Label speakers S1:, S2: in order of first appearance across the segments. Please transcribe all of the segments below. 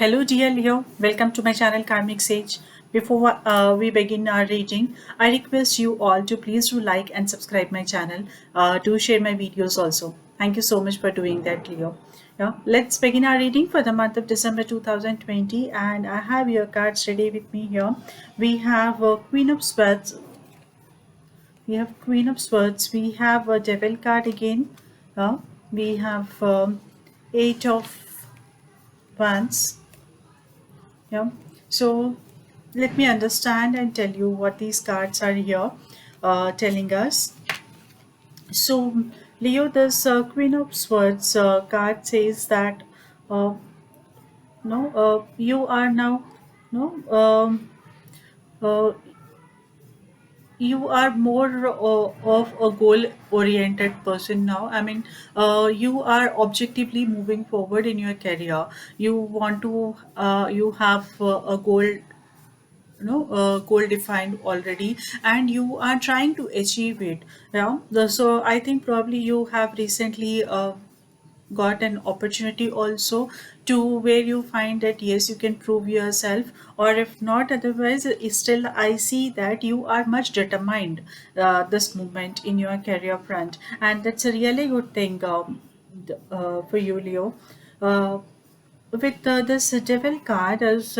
S1: Hello, dear Leo. Welcome to my channel Karmic Sage. Before we begin our reading, I request you all to please do like and subscribe my channel. Do share my videos also. Thank you so much for doing that, Leo. Yeah, let's begin our reading for the month of December 2020, and I have your cards ready with me here. We have Queen of Swords. We have Queen of Swords. We have a Devil card again. Uh, we have Eight of Wands. Yeah. So let me understand and tell you what these cards are here telling us. So, Leo, this Queen of Swords card says that uh, no, you are now no, uh, you are more of a goal oriented person now. I mean, you are objectively moving forward in your career. You want to you have a goal defined already, and you are trying to achieve it. Yeah, so I think probably you have recently got an opportunity also to where you find that yes, you can prove yourself, or if not otherwise, still I see that you are much determined this moment in your career front, and that's a really good thing for you, Leo. uh, with this devil card as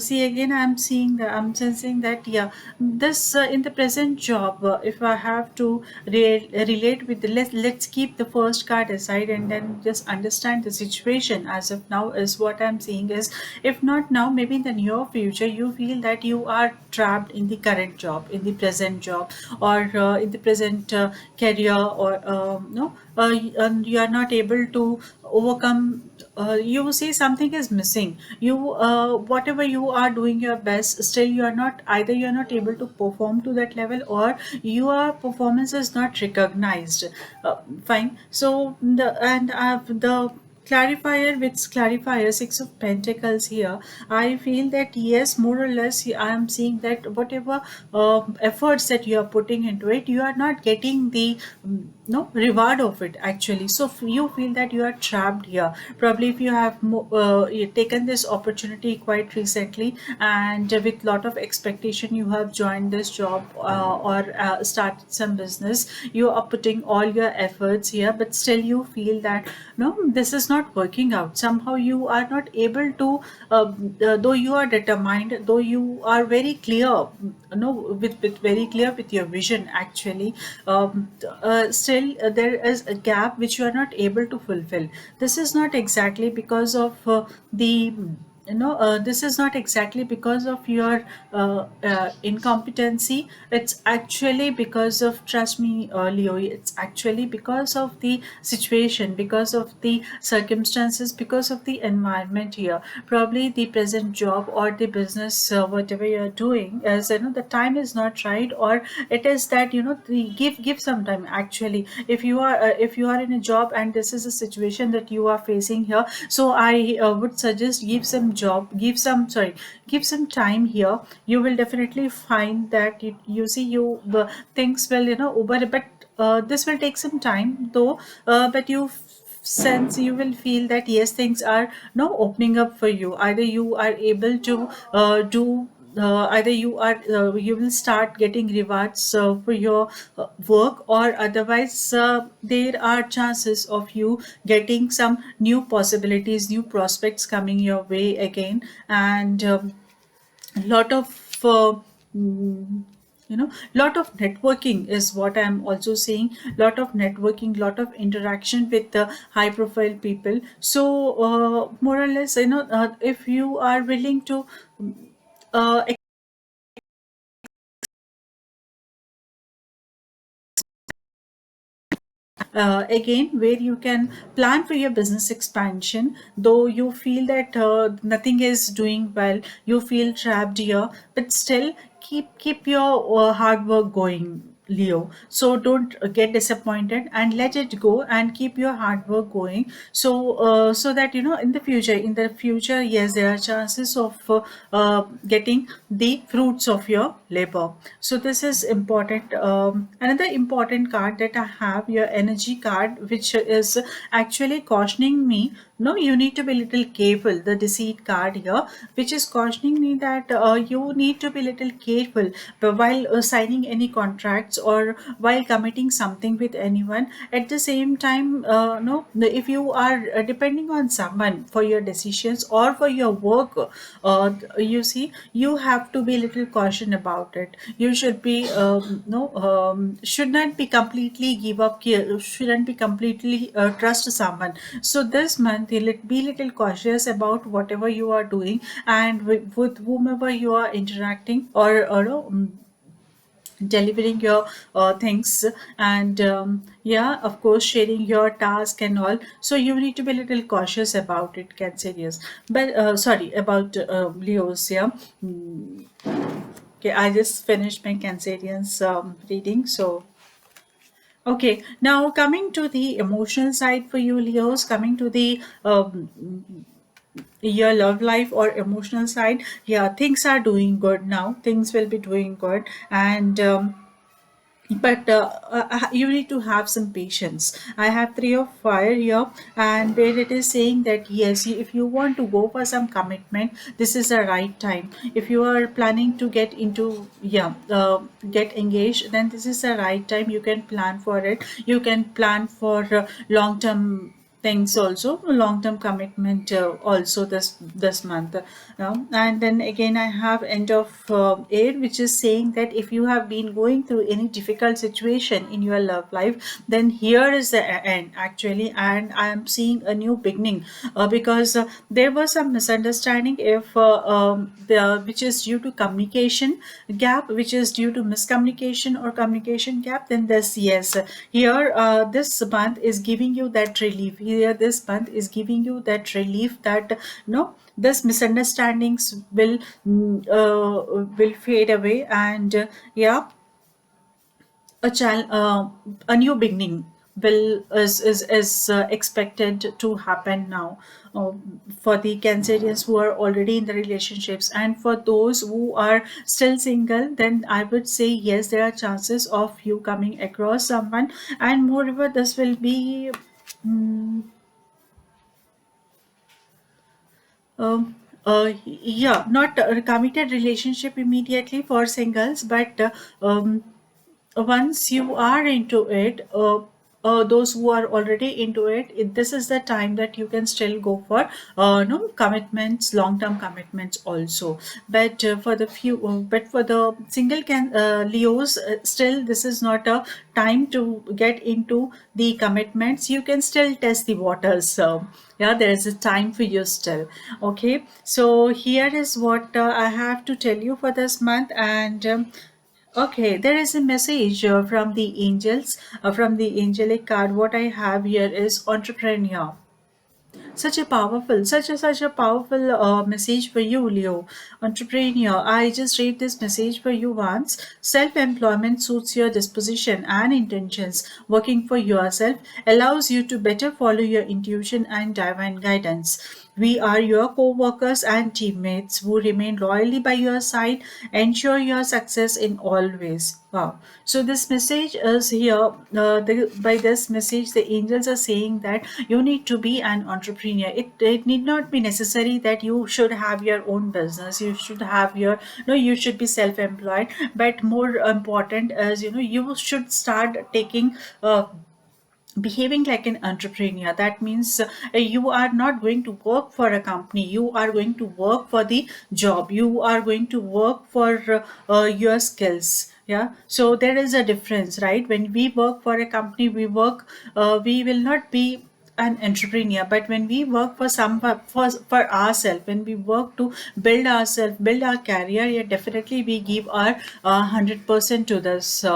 S1: see again, I'm seeing that, I'm sensing that yeah, this in the present job, if I have to relate with the, let's keep the first card aside and then just understand the situation as of now, is what I'm seeing is, if not now, maybe in the near future, you feel that you are trapped in the current job, in the present job, or in the present career, or no and you are not able to overcome. You see something is missing, you whatever you are doing your best, still you are not, either you are not able to perform to that level, or your performance is not recognized. Fine. So the clarifier, with clarifier Six of Pentacles here, I feel that yes, more or less I am seeing that whatever efforts that you are putting into it, you are not getting the no reward of it actually. So you feel that you are trapped here. Probably if you have you taken this opportunity quite recently, and with lot of expectation you have joined this job, or started some business, you are putting all your efforts here, but still you feel that no, this is not working out. Somehow you are not able to though you are determined, though you are very clear, no, with very clear with your vision actually, still there is a gap which you are not able to fulfill. This is not exactly because of the this is not exactly because of your incompetency. It's actually because of, trust me, Leo, it's actually because of the situation, because of the circumstances, because of the environment here. Probably the present job or the business, whatever you're doing, as the time is not right, or it is that give some time actually. If you are in a job and this is a situation that you are facing here, so I would suggest give some job, give some, sorry, give some time here. You will definitely find that you see you things will over, but this will take some time though, but you sense, you will feel that yes, things are now opening up for you. Either you are able to do either you will start getting rewards for your work, or otherwise there are chances of you getting some new possibilities, new prospects coming your way again. And a lot of lot of networking is what I'm also seeing. Lot of networking, lot of interaction with the high profile people. So more or less, if you are willing to uh, again, where you can plan for your business expansion, though you feel that nothing is doing well, you feel trapped here, but still keep your hard work going. Leo. So don't get disappointed and let it go and keep your hard work going. So that in the future, yes, there are chances of getting the fruits of your labor. So this is important. Another important card that I have, your energy card, which is actually cautioning me. No, you need to be a little careful. The deceit card here, which is cautioning me that you need to be a little careful while signing any contracts or while committing something with anyone. At the same time, no, if you are depending on someone for your decisions or for your work, you see, you have to be a little caution about it. You should be no should not be completely give up care, shouldn't be completely trust someone. So this month you'll be little cautious about whatever you are doing, and with whomever you are interacting, or delivering your things, and yeah, of course, sharing your task and all. So you need to be a little cautious about it, Cancerius. But sorry about Leos. Yeah. Okay, I just finished my Cancerians reading. So okay, now coming to the emotional side for you, Leos, coming to the your love life or emotional side. Yeah, things are doing good now. Things will be doing good, and but you need to have some patience. I have three of fire here, and where it is saying that yes, if you want to go for some commitment, this is the right time. If you are planning to get into, yeah, get engaged, then this is the right time. You can plan for it. You can plan for long term things also, long term commitment also this month. And then again, I have end of air, which is saying that if you have been going through any difficult situation in your love life, then here is the end actually, and I am seeing a new beginning, because there was some misunderstanding, if which is due to communication gap, which is due to miscommunication or communication gap. Then this, yes, here this month is giving you that relief. Here this month is giving you that relief that no, this misunderstandings will fade away, and yeah, a new beginning will is expected to happen now, uh, for the Cancerians who are already in the relationships, and for those who are still single, then I would say yes, there are chances of you coming across someone, and moreover, this will be. mm, um, yeah, not a committed relationship immediately for singles, but once you are into it, those who are already into it, this is the time that you can still go for no commitments, long term commitments also. But for the few, but for the single Leos, still this is not a time to get into the commitments. You can still test the waters. So yeah, there is a time for you still. Okay, so here is what I have to tell you for this month, and okay, there is a message from the angels, from the angelic card. What I have here is entrepreneur. Such a powerful message for you, Leo. Entrepreneur, I just read this message for you once. Self-employment suits your disposition and intentions. Working for yourself allows you to better follow your intuition and divine guidance. We are your co-workers and teammates who remain loyally by your side, ensure your success in all ways. Wow. So this message is here. By this message, the angels are saying that you need to be an entrepreneur. It need not be necessary that you should have your own business. You should have your, no, you should be self-employed. But more important is, you should start taking behaving like an entrepreneur. That means you are not going to work for a company, you are going to work for the job, you are going to work for your skills. Yeah, so there is a difference, right? When we work for a company, we will not be an entrepreneur. But when we work for for ourselves, when we work to build ourselves, build our career, yeah, definitely we give our 100% to this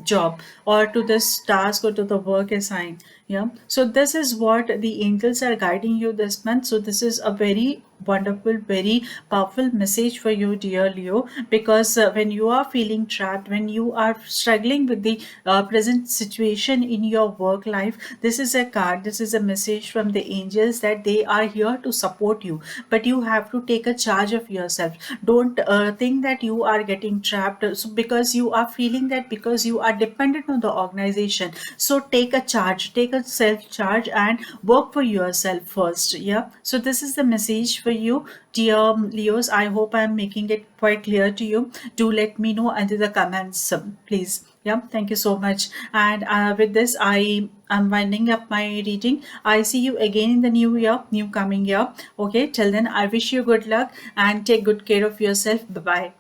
S1: job, or to this task, or to the work assigned. Yeah, so this is what the angels are guiding you this month. So this is a very wonderful, very powerful message for you, dear Leo, because when you are feeling trapped, when you are struggling with the present situation in your work life, this is a card, this is a message from the angels that they are here to support you. But you have to take a charge of yourself. Don't think that you are getting trapped because you are feeling that because you are dependent on the organization. So take a charge, take a self charge, and work for yourself first. Yeah, so this is the message for you, dear Leos. I hope I'm making it quite clear to you. Do let me know under the comments, please. Yeah, thank you so much. And with this, I am winding up my reading. I see you again in the new year, new coming year. Okay, till then, I wish you good luck and take good care of yourself. Bye bye.